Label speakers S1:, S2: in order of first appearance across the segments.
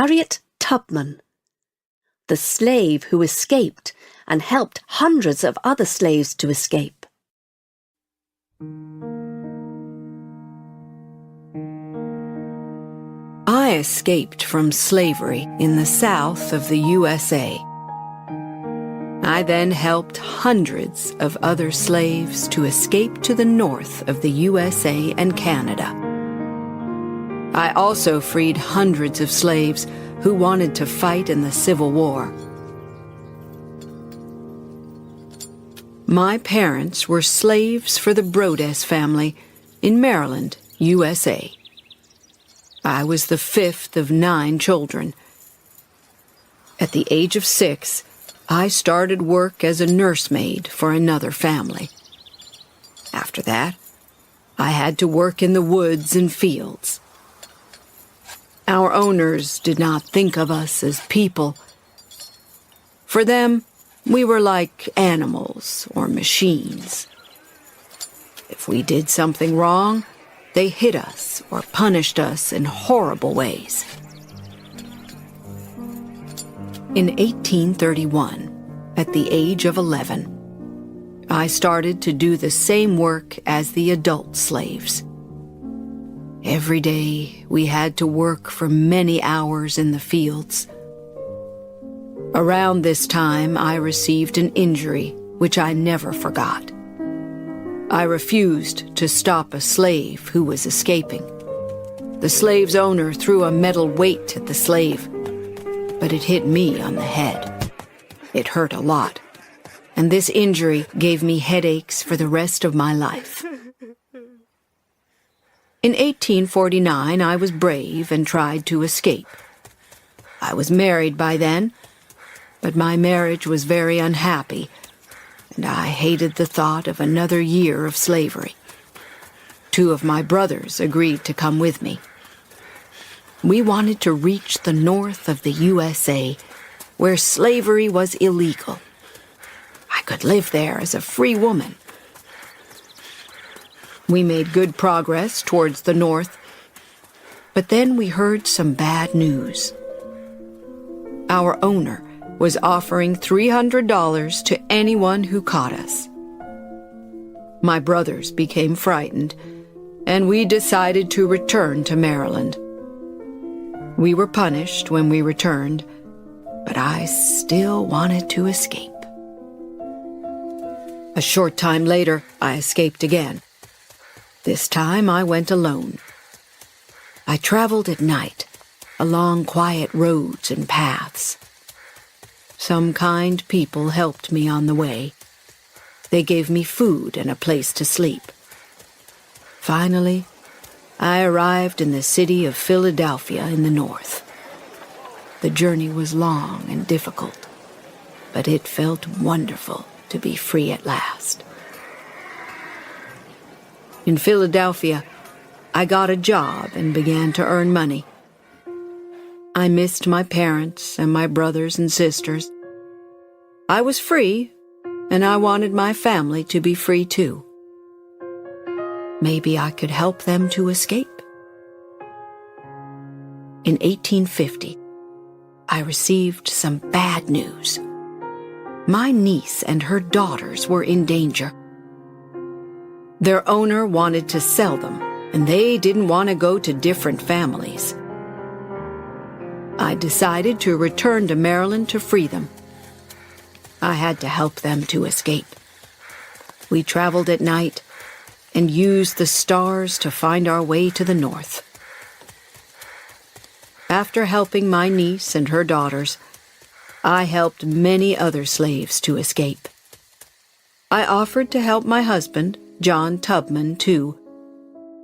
S1: Harriet Tubman, the slave who escaped and helped hundreds of other slaves to escape.
S2: I escaped from slavery in the South of the USA. I then helped hundreds of other slaves to escape to the north of the USA and Canada. I also freed hundreds of slaves who wanted to fight in the Civil War. My parents were slaves for the Brodess family in Maryland, USA. I was the fifth of 9 children. At the age of 6, I started work as a nursemaid for another family. After that, I had to work in the woods and fields. Our owners did not think of us as people. For them, we were like animals or machines. If we did something wrong, they hit us or punished us in horrible ways. In 1831, at the age of 11, I started to do the same work as the adult slaves. Every day, we had to work for many hours in the fields. Around this time, I received an injury which I never forgot. I refused to stop a slave who was escaping. The slave's owner threw a metal weight at the slave, but it hit me on the head. It hurt a lot, and this injury gave me headaches for the rest of my life. In 1849, I was brave and tried to escape. I was married by then, but my marriage was very unhappy, and I hated the thought of another year of slavery. 2 of my brothers agreed to come with me. We wanted to reach the north of the USA, where slavery was illegal. I could live there as a free woman. We made good progress towards the north, but then we heard some bad news. Our owner was offering $300 to anyone who caught us. My brothers became frightened, and we decided to return to Maryland. We were punished when we returned, but I still wanted to escape. A short time later, I escaped again. This time I went alone. I traveled at night, along quiet roads and paths. Some kind people helped me on the way. They gave me food and a place to sleep. Finally, I arrived in the city of Philadelphia in the north. The journey was long and difficult, but it felt wonderful to be free at last. In Philadelphia, I got a job and began to earn money. I missed my parents and my brothers and sisters. I was free, and I wanted my family to be free too. Maybe I could help them to escape. In 1850, I received some bad news. My niece and her daughters were in danger. Their owner wanted to sell them, and they didn't want to go to different families. I decided to return to Maryland to free them. I had to help them to escape. We traveled at night and used the stars to find our way to the north. After helping my niece and her daughters, I helped many other slaves to escape. I offered to help my husband, John Tubman, too,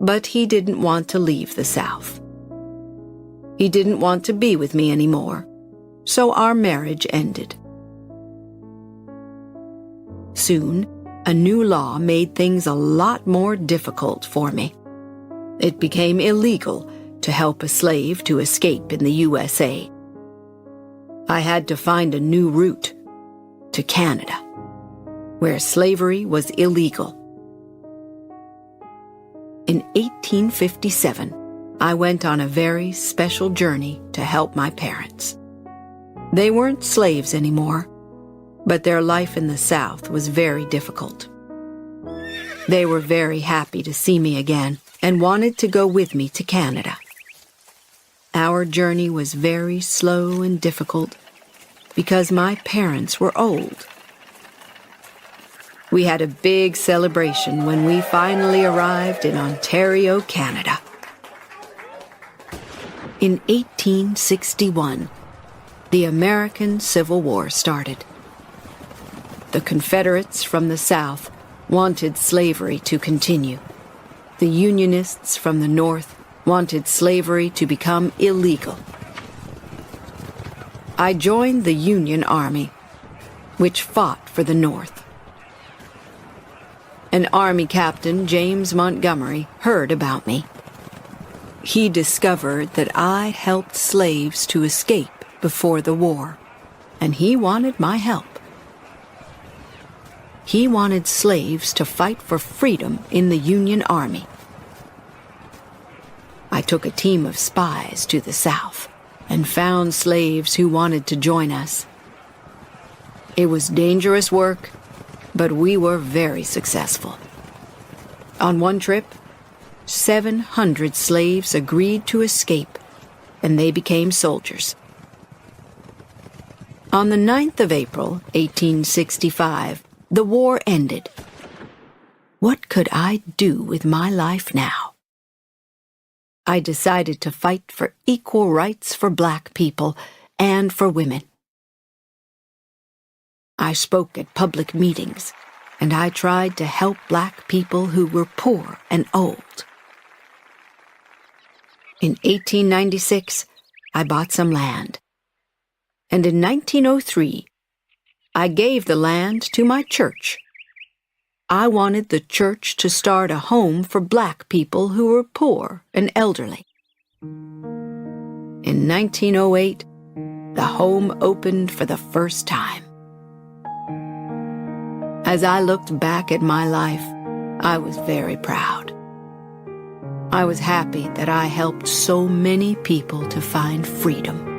S2: but he didn't want to leave the South. He didn't want to be with me anymore, so our marriage ended. Soon, a new law made things a lot more difficult for me. It became illegal to help a slave to escape in the USA. I had to find a new route to Canada, where slavery was illegal. In 1857, I went on a very special journey to help my parents. They weren't slaves anymore, but their life in the South was very difficult. They were very happy to see me again and wanted to go with me to Canada. Our journey was very slow and difficult because my parents were old. We had a big celebration when we finally arrived in Ontario, Canada. In 1861, the American Civil War started. The Confederates from the South wanted slavery to continue. The Unionists from the North wanted slavery to become illegal. I joined the Union Army, which fought for the North. An Army captain, James Montgomery, heard about me. He discovered that I helped slaves to escape before the war, and he wanted my help. He wanted slaves to fight for freedom in the Union Army. I took a team of spies to the South and found slaves who wanted to join us. It was dangerous work, but we were very successful. On one trip, 700 slaves agreed to escape, and they became soldiers. On the 9th of April, 1865, the war ended. What could I do with my life now? I decided to fight for equal rights for black people and for women. I spoke at public meetings, and I tried to help black people who were poor and old. In 1896, I bought some land, and in 1903, I gave the land to my church. I wanted the church to start a home for black people who were poor and elderly. In 1908, the home opened for the first time. As I looked back at my life, I was very proud. I was happy that I helped so many people to find freedom.